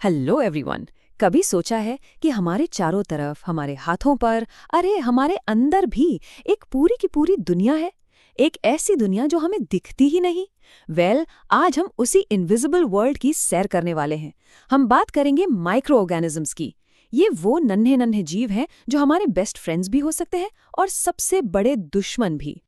Hello everyone. कभी सोचा है कि हमारे चारों तरफ, हमारे हाथों पर, अरे हमारे अंदर भी एक पूरी की पूरी दुनिया है। एक ऐसी दुनिया जो हमें दिखती ही नहीं। आज हम उसी इनविजिबल वर्ल्ड की सैर करने वाले हैं। हम बात करेंगे माइक्रो ऑर्गेनिजम्स की। ये वो नन्हे नन्हे जीव हैं जो हमारे बेस्ट फ्रेंड्स भी हो सकते हैं और सबसे बड़े दुश्मन भी।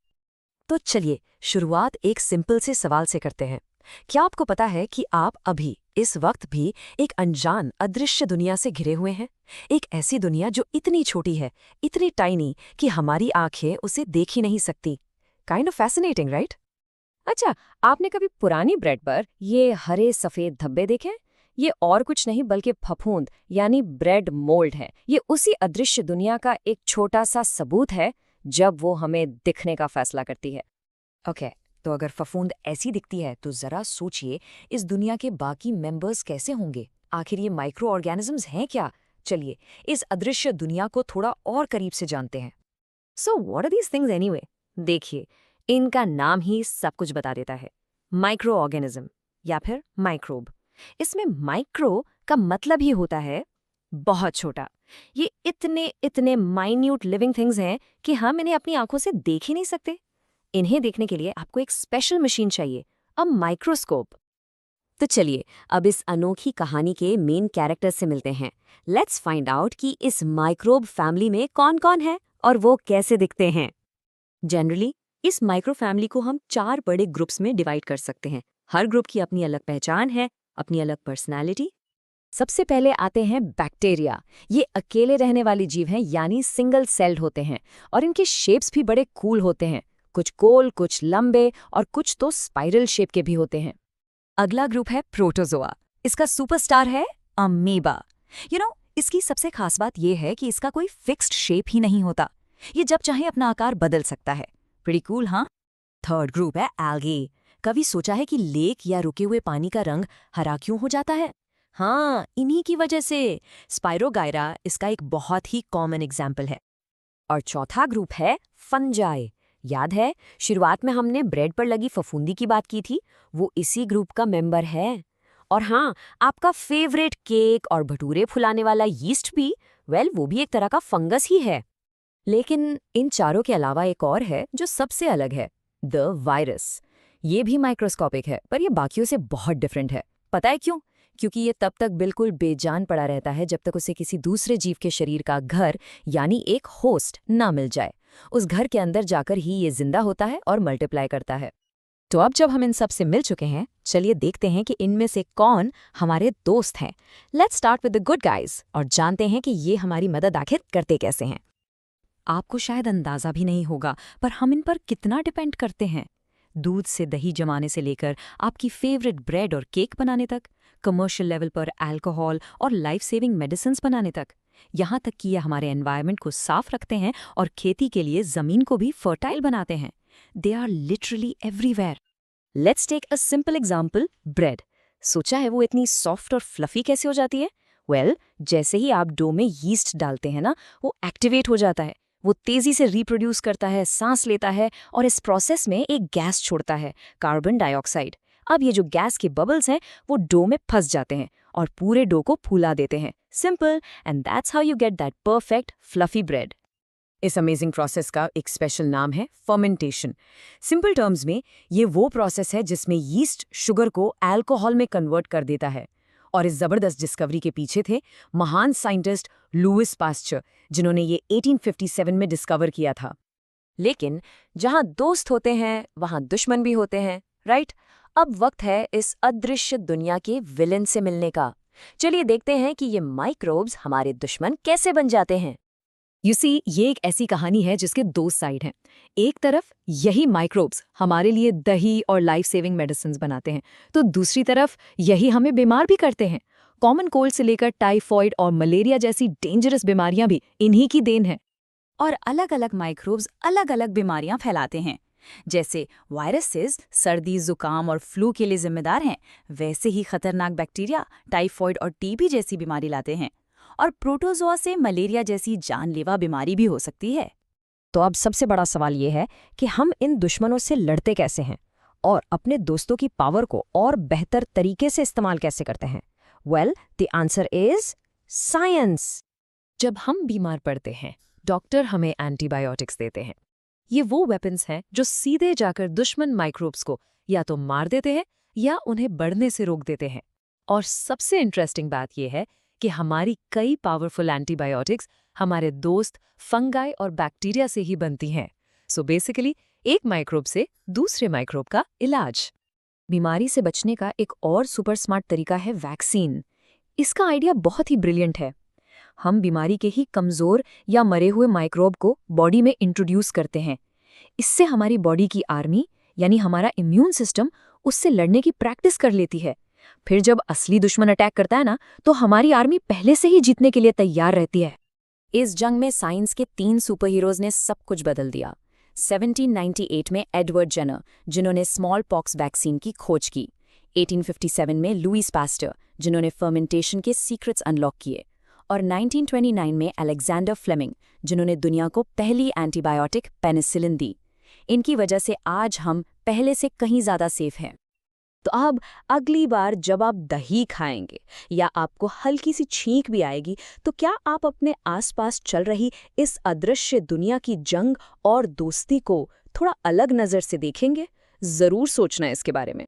तो चलिए शुरुआत एक सिंपल से सवाल से करते हैं। क्या आपको पता है कि आप अभी इस वक्त भी एक अनजान अदृश्य दुनिया से घिरे हुए हैं? एक ऐसी दुनिया जो इतनी छोटी है, इतनी टाइनी कि हमारी आंखें उसे देख ही नहीं सकती। Kind of fascinating, right? अच्छा, आपने कभी पुरानी ब्रेड पर ये हरे सफेद धब्बे देखे हैं? ये और कुछ नहीं बल्कि फफूंद यानी ब्रेड मोल्ड है। ये उसी अदृश्य दुनिया का एक छोटा सा सबूत है जब वो हमें दिखने का फैसला करती है। ओके, तो अगर फफूंद ऐसी दिखती है तो जरा सोचिए इस दुनिया के बाकी मेंबर्स कैसे होंगे। आखिर ये माइक्रो ऑर्गेनिजम्स हैं क्या? चलिए इस अदृश्य दुनिया को थोड़ा और करीब से जानते हैं। So what are these things anyway? देखिए, इनका नाम ही सब कुछ बता देता है। माइक्रो ऑर्गेनिज्म या फिर माइक्रोब। इसमें माइक्रो का मतलब ही होता है बहुत छोटा। ये इतने इतने माइन्यूट लिविंग थिंग्स हैं कि हम इन्हें अपनी आंखों से देख ही नहीं सकते। इन्हें देखने के लिए आपको एक स्पेशल मशीन चाहिए, अ माइक्रोस्कोप। तो चलिए अब इस अनोखी कहानी के मेन कैरेक्टर से मिलते हैं। लेट्स फाइंड आउट कि इस माइक्रोब फैमिली में कौन कौन है और वो कैसे दिखते हैं। जनरली इस माइक्रो फैमिली को हम 4 बड़े ग्रुप्स में डिवाइड कर सकते हैं। हर ग्रुप की अपनी अलग पहचान है, अपनी अलग पर्सनैलिटी। सबसे पहले आते हैं बैक्टीरिया। ये अकेले रहने वाले जीव हैं, यानी सिंगल सेल्ड होते हैं और इनके शेप्स भी बड़े कूल होते हैं। कुछ गोल, कुछ लंबे और कुछ तो स्पाइरल शेप के भी होते हैं। अगला ग्रुप है प्रोटोजोआ। इसका सुपरस्टार है अमीबा। इसकी सबसे खास बात यह है कि इसका कोई फिक्स्ड शेप ही नहीं होता। ये जब चाहे अपना आकार बदल सकता है। प्रीटी कूल, हाँ? थर्ड ग्रुप है एल्गी। कभी सोचा है कि लेक या रुके हुए पानी का रंग हरा क्यों हो जाता है? हाँ, इन्हीं की वजह से। स्पाइरोगायरा इसका एक बहुत ही कॉमन एग्जाम्पल है। और चौथा ग्रुप है फंजाई। याद है शुरुआत में हमने ब्रेड पर लगी फफूंदी की बात की थी? वो इसी ग्रुप का मेंबर है। और हाँ, आपका फेवरेट केक और भटूरे फुलाने वाला यीस्ट भी, वो भी एक तरह का फंगस ही है। लेकिन इन चारों के अलावा एक और है जो सबसे अलग है, द वायरस। ये भी माइक्रोस्कोपिक है, पर ये बाकियों से बहुत डिफरेंट है। पता है क्यों? क्योंकि ये तब तक बिल्कुल बेजान पड़ा रहता है जब तक उसे किसी दूसरे जीव के शरीर का घर यानी एक होस्ट ना मिल जाए। उस घर के अंदर जाकर ही ये जिंदा होता है और मल्टीप्लाई करता है। तो अब जब हम इन सब से मिल चुके हैं, चलिए देखते हैं कि इनमें से कौन हमारे दोस्त हैं। Let's start with the good guys और जानते हैं कि ये हमारी मदद आखिर करते कैसे हैं। आपको शायद अंदाजा भी नहीं होगा, पर हम इन पर कितना डिपेंड करते हैं। दूध से दही जमाने से लेकर आपकी फेवरेट ब्रेड और केक बनाने तक, कमर्शियल लेवल पर अल्कोहल और लाइफ सेविंग मेडिसिन्स बनाने तक, यहाँ तक कि ये हमारे एनवायरनमेंट को साफ रखते हैं और खेती के लिए जमीन को भी फर्टाइल बनाते हैं। They are literally everywhere. Let's take a simple example, bread. सोचा है वो इतनी सॉफ्ट और फ्लफी कैसे हो जाती है? जैसे ही आप डो में यीस्ट डालते हैं ना, वो एक्टिवेट हो जाता है। वो तेजी से रिप्रोड्यूस करता है, सांस लेता है और इस प्रोसेस में एक गैस छोड़ता है, कार्बन डाइऑक्साइड। अब ये जो गैस के बबल्स हैं वो डो में फंस जाते हैं और पूरे डो को फूला देते हैं। Simple, and that's how you get that perfect fluffy bread. इस अमेजिंग प्रोसेस का एक स्पेशल नाम है फर्मेंटेशन। सिंपल टर्म्स में ये वो प्रोसेस है जिसमें यीस्ट शुगर को अल्कोहल में कन्वर्ट कर देता है। और इस जबरदस्त डिस्कवरी के पीछे थे महान साइंटिस्ट लुइस पास्चर, जिन्होंने ये 1857 में डिस्कवर किया था। लेकिन जहां दोस्त होते हैं वहां दुश्मन भी होते हैं, राइट? अब वक्त है इस अदृश्य दुनिया के विलेन से मिलने का। चलिए देखते हैं कि ये माइक्रोब्स हमारे दुश्मन कैसे बन जाते हैं। ये एक ऐसी कहानी है जिसके 2 साइड हैं। एक तरफ यही माइक्रोब्स हमारे लिए दही और लाइफ सेविंग मेडिसिन्स बनाते हैं, तो दूसरी तरफ यही हमें बीमार भी करते हैं। कॉमन कोल्ड से लेकर टाइफॉइड और मलेरिया जैसी डेंजरस बीमारियां भी इन्हीं की देन है। और अलग अलग माइक्रोब्स अलग अलग बीमारियां फैलाते हैं। जैसे वायरसेस सर्दी, जुकाम और फ्लू के लिए जिम्मेदार हैं, वैसे ही खतरनाक बैक्टीरिया टाइफॉइड और टीबी जैसी बीमारी लाते हैं। और प्रोटोजोआ से मलेरिया जैसी जानलेवा बीमारी भी हो सकती है। तो अब सबसे बड़ा सवाल ये है कि हम इन दुश्मनों से लड़ते कैसे हैं और अपने दोस्तों की पावर को और बेहतर तरीके से इस्तेमाल कैसे करते हैं। Well, the answer is science. जब हम बीमार पड़ते हैं, डॉक्टर हमें एंटीबायोटिक्स देते हैं। ये वो वेपन्स हैं जो सीधे जाकर दुश्मन माइक्रोब्स को या तो मार देते हैं या उन्हें बढ़ने से रोक देते हैं। और सबसे इंटरेस्टिंग बात यह है कि हमारी कई पावरफुल एंटीबायोटिक्स हमारे दोस्त फंगाई और बैक्टीरिया से ही बनती हैं। सो बेसिकली एक माइक्रोब से दूसरे माइक्रोब का इलाज। बीमारी से बचने का एक और सुपर स्मार्ट तरीका है वैक्सीन। इसका आइडिया बहुत ही ब्रिलियंट है। हम बीमारी के ही कमज़ोर या मरे हुए माइक्रोब को बॉडी में इंट्रोड्यूस करते हैं। इससे हमारी बॉडी की आर्मी यानी हमारा इम्यून सिस्टम उससे लड़ने की प्रैक्टिस कर लेती है। फिर जब असली दुश्मन अटैक करता है ना, तो हमारी आर्मी पहले से ही जीतने के लिए तैयार रहती है। इस जंग में साइंस के 3 सुपर हीरोज ने सब कुछ बदल दिया। 1798 में एडवर्ड जेनर, जिन्होंने स्मॉल पॉक्स वैक्सीन की खोज की। 1857 में लुईस पास्टर, जिन्होंने फर्मेंटेशन के सीक्रेट्स अनलॉक किए। और 1929 में अलेक्जेंडर फ्लेमिंग, जिन्होंने दुनिया को पहली एंटीबायोटिक पेनिसिलिन दी। इनकी वजह से आज हम पहले से कहीं ज़्यादा सेफ हैं। तो अब अगली बार जब आप दही खाएंगे या आपको हल्की सी छींक भी आएगी, तो क्या आप अपने आसपास चल रही इस अदृश्य दुनिया की जंग और दोस्ती को थोड़ा अलग नज़र से देखेंगे? ज़रूर सोचना इसके बारे में।